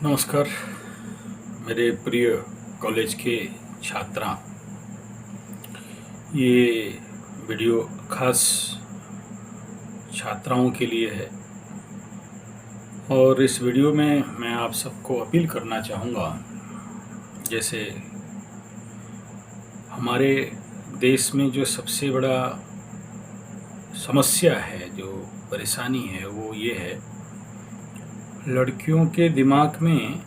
नमस्कार मेरे प्रिय कॉलेज के छात्रा। ये वीडियो खास छात्राओं के लिए है और इस वीडियो में मैं आप सबको अपील करना चाहूँगा। जैसे हमारे देश में जो सबसे बड़ा समस्या है, जो परेशानी है, वो ये है, लड़कियों के दिमाग में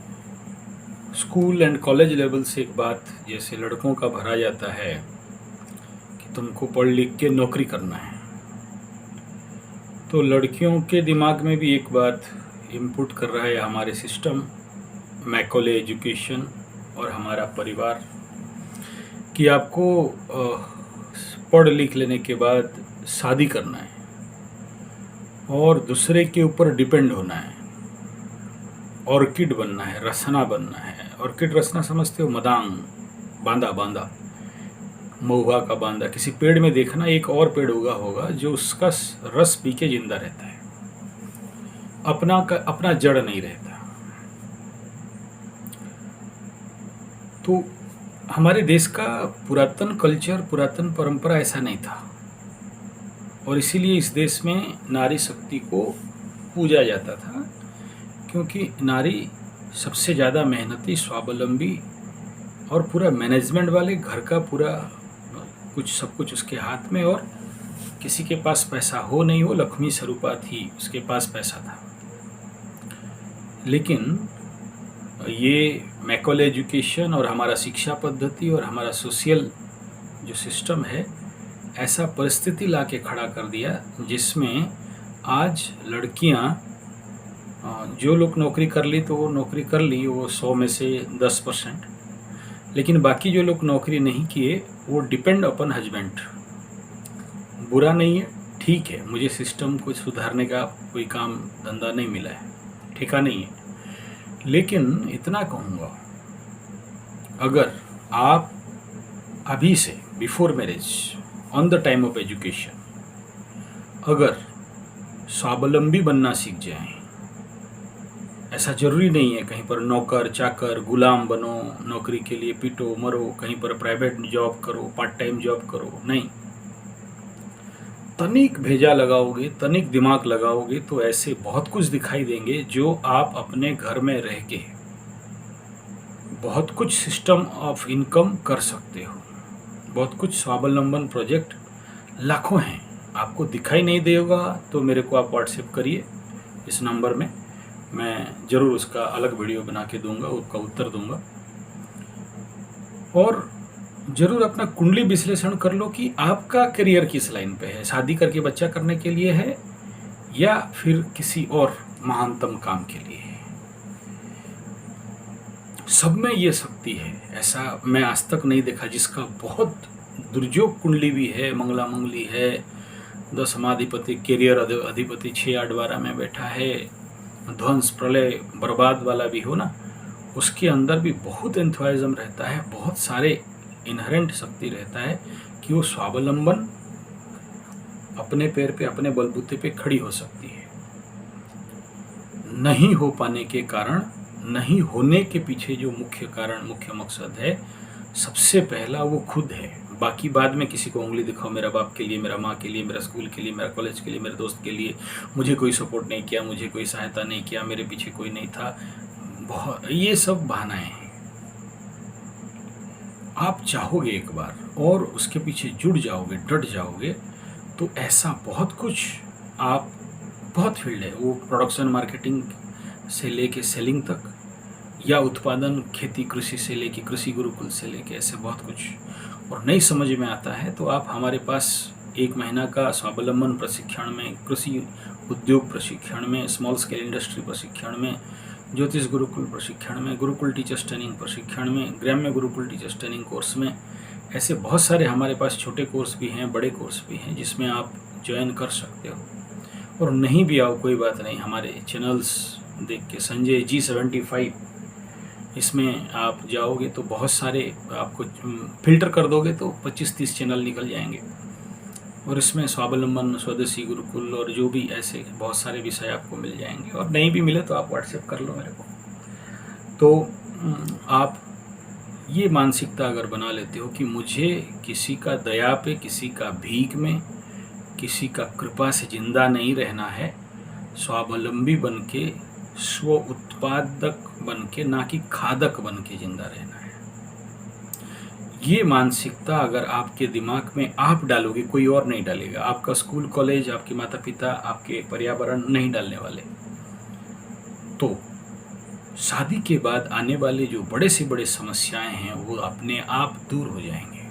स्कूल एंड कॉलेज लेवल से एक बात जैसे लड़कों का भरा जाता है कि तुमको पढ़ लिख के नौकरी करना है, तो लड़कियों के दिमाग में भी एक बात इनपुट कर रहा है हमारे सिस्टम, मैकॉले एजुकेशन और हमारा परिवार, कि आपको पढ़ लिख लेने के बाद शादी करना है और दूसरे के ऊपर डिपेंड होना है, ऑर्किड बनना है, रसना बनना है। ऑर्किड रसना समझते हो? मदांग, बांदा बांदा, महुआ का बांदा। किसी पेड़ में देखना एक और पेड़ उगा होगा जो उसका रस पी के जिंदा रहता है, अपना जड़ नहीं रहता। तो हमारे देश का पुरातन कल्चर, पुरातन परंपरा ऐसा नहीं था और इसीलिए इस देश में नारी शक्ति को पूजा जाता था, क्योंकि नारी सबसे ज़्यादा मेहनती, स्वावलंबी और पूरा मैनेजमेंट वाले, घर का पूरा कुछ सब कुछ उसके हाथ में, और किसी के पास पैसा हो नहीं हो, लक्ष्मी स्वरूपा थी, उसके पास पैसा था। लेकिन ये मैकॉले एजुकेशन और हमारा शिक्षा पद्धति और हमारा सोशल जो सिस्टम है, ऐसा परिस्थिति ला के खड़ा कर दिया जिसमें आज लड़कियां, जो लोग नौकरी कर ली तो वो नौकरी कर ली, वो 100 में से 10%, लेकिन बाकी जो लोग नौकरी नहीं किए वो डिपेंड अपन हस्बैंड। बुरा नहीं है, ठीक है, मुझे सिस्टम को सुधारने का कोई काम धंधा नहीं मिला है, ठेका नहीं है, लेकिन इतना कहूँगा, अगर आप अभी से before marriage, on the time of education, अगर स्वावलंबी बनना सीख जाएं, ऐसा जरूरी नहीं है कहीं पर नौकर चाकर गुलाम बनो, नौकरी के लिए पिटो मरो, कहीं पर प्राइवेट जॉब करो, पार्ट टाइम जॉब करो, नहीं। तनिक भेजा लगाओगे, तनिक दिमाग लगाओगे तो ऐसे बहुत कुछ दिखाई देंगे जो आप अपने घर में रह के बहुत कुछ सिस्टम ऑफ इनकम कर सकते हो। बहुत कुछ स्वावलंबन प्रोजेक्ट लाखों हैं, आपको दिखाई नहीं देगा तो मेरे को आप व्हाट्सएप करिए इस नंबर में, मैं ज़रूर उसका अलग वीडियो बना के दूंगा, उसका उत्तर दूंगा। और ज़रूर अपना कुंडली विश्लेषण कर लो कि आपका करियर किस लाइन पे है, शादी करके बच्चा करने के लिए है या फिर किसी और महानतम काम के लिए है। सब में ये शक्ति है, ऐसा मैं आज तक नहीं देखा जिसका बहुत दुर्योग कुंडली भी है, मंगला मंगली है, 10वां करियर अधिपति 6 8 12 में बैठा है, ध्वंस प्रलय बर्बाद वाला भी हो ना, उसके अंदर भी बहुत एंथुआइज्म रहता है, बहुत सारे इनहेरेंट शक्ति रहता है कि वो स्वावलंबन अपने पैर पे, अपने बलबूते पे खड़ी हो सकती है। नहीं हो पाने के कारण, नहीं होने के पीछे जो मुख्य कारण, मुख्य मकसद है, सबसे पहला वो खुद है। बाकी बाद में किसी को उंगली दिखाओ, मेरा बाप के लिए, मेरा माँ के लिए, मेरा स्कूल के लिए, मेरा कॉलेज के लिए, मेरे दोस्त के लिए, मुझे कोई सपोर्ट नहीं किया, मुझे कोई सहायता नहीं किया, मेरे पीछे कोई नहीं था, बहुत, ये सब बहानाएं हैं। आप चाहोगे एक बार और उसके पीछे जुड़ जाओगे, डट जाओगे, तो ऐसा बहुत कुछ, आप बहुत फील्ड है, वो प्रोडक्शन मार्केटिंग से लेके सेलिंग तक, या उत्पादन, खेती, कृषि से लेके, कृषि गुरुकुल से लेके, ऐसे बहुत कुछ। और नहीं समझ में आता है तो आप हमारे पास 1 महीना का स्वावलंबन प्रशिक्षण में, कृषि उद्योग प्रशिक्षण में, स्मॉल स्केल इंडस्ट्री प्रशिक्षण में, ज्योतिष गुरुकुल प्रशिक्षण में, गुरुकुल टीचर्स ट्रेनिंग प्रशिक्षण में, ग्राम्य गुरुकुल टीचर्स ट्रेनिंग कोर्स में, ऐसे बहुत सारे हमारे पास छोटे कोर्स भी हैं, बड़े कोर्स भी हैं, जिसमें आप ज्वाइन कर सकते हो। और नहीं भी आओ कोई बात नहीं, हमारे चैनल्स देख के, संजय G75, इसमें आप जाओगे तो बहुत सारे, आपको फिल्टर कर दोगे तो 25-30 चैनल निकल जाएंगे, और इसमें स्वावलंबन, स्वदेशी गुरुकुल और जो भी ऐसे बहुत सारे विषय आपको मिल जाएंगे। और नहीं भी मिले तो आप व्हाट्सएप कर लो मेरे को। तो आप ये मानसिकता अगर बना लेते हो कि मुझे किसी का दया पे, किसी का भीख में, किसी का कृपा से जिंदा नहीं रहना है, स्वावलंबी बन के, स्व उत्पादक बन के, ना कि खादक बन के जिंदा रहना है। ये मानसिकता अगर आपके दिमाग में आप डालोगे, कोई और नहीं डालेगा। आपका स्कूल, कॉलेज, आपके माता पिता, आपके पर्यावरण नहीं डालने वाले। तो शादी के बाद आने वाले जो बड़े से बड़े समस्याएं हैं वो अपने आप दूर हो जाएंगे,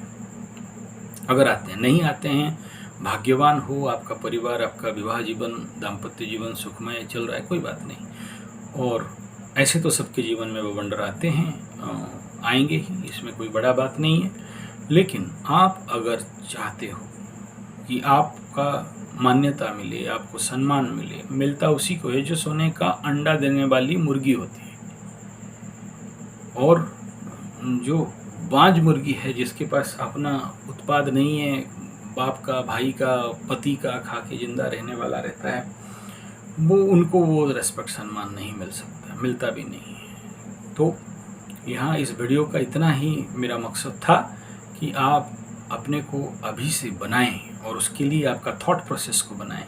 अगर आते हैं। नहीं आते हैं, भाग्यवान हो, आपका परिवार, आपका विवाह जीवन, दाम्पत्य जीवन सुखमय चल रहा है, कोई बात नहीं। और ऐसे तो सबके जीवन में वो वंडर आते हैं, आएंगे ही, इसमें कोई बड़ा बात नहीं है। लेकिन आप अगर चाहते हो कि आपका मान्यता मिले, आपको सम्मान मिले, मिलता उसी को है जो सोने का अंडा देने वाली मुर्गी होती है। और जो बाज मुर्गी है, जिसके पास अपना उत्पाद नहीं है, बाप का, भाई का, पति का खा के जिंदा रहने वाला रहता है, उनको वो रेस्पेक्ट, सम्मान नहीं मिल सकता, मिलता भी नहीं है। तो यहाँ इस वीडियो का इतना ही मेरा मकसद था कि आप अपने को अभी से बनाएं, और उसके लिए आपका थॉट प्रोसेस को बनाएं।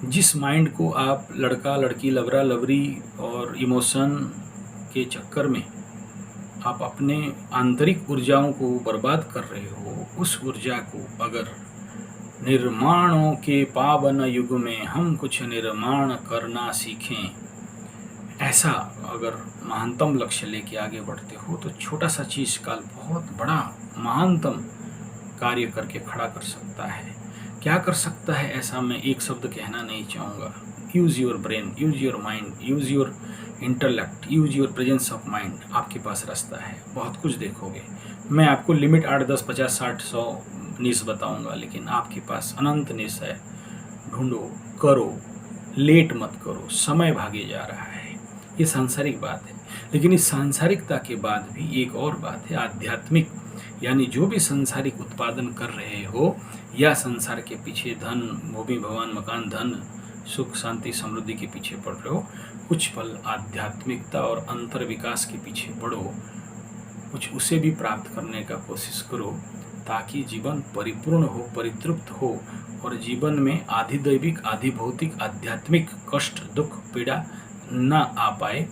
जिस माइंड को आप लड़का लड़की, लवरा लवरी और इमोशन के चक्कर में आप अपने आंतरिक ऊर्जाओं को बर्बाद कर रहे हो, उस ऊर्जा को अगर निर्माणों के पावन युग में हम कुछ निर्माण करना सीखें, ऐसा अगर महानतम लक्ष्य लेके आगे बढ़ते हो, तो छोटा सा चीज़ काल बहुत बड़ा महानतम कार्य करके खड़ा कर सकता है। क्या कर सकता है, ऐसा मैं एक शब्द कहना नहीं चाहूँगा। Use your brain, use your mind, use your intellect, use your presence of mind. आपके पास रास्ता है, बहुत कुछ देखोगे। मैं आपको लिमिट 8, 10, 50, 60, 100 निश बताऊँगा, लेकिन आपके पास अनंत निश है। ढूंढो, करो, लेट मत करो, समय भागे जा रहा है। ये सांसारिक बात है। लेकिन इस सांसारिकता के बाद भी एक और बात है, आध्यात्मिक। यानी जो भी सांसारिक उत्पादन कर रहे हो, या संसार के पीछे धन, भूमि, भवन, मकान, धन, सुख, शांति, समृद्धि के पीछे पड़ रहे हो, कुछ पल आध्यात्मिकता और अंतर विकास के पीछे बढ़ो, कुछ उसे भी प्राप्त करने का कोशिश करो, ताकि जीवन परिपूर्ण हो, परितृप्त हो, और जीवन में आधि दैविक, आधि भौतिक, आध्यात्मिक कष्ट, दुख, पीड़ा न आ पाए,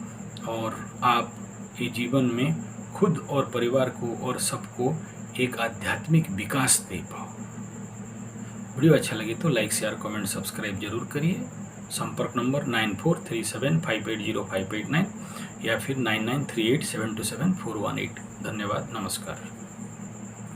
और आप ये जीवन में खुद और परिवार को और सबको एक आध्यात्मिक विकास दे पाओ। वीडियो अच्छा लगे तो लाइक, शेयर, कमेंट, सब्सक्राइब जरूर करिए। संपर्क नंबर 9437580589 या फिर 9938727418। धन्यवाद, नमस्कार।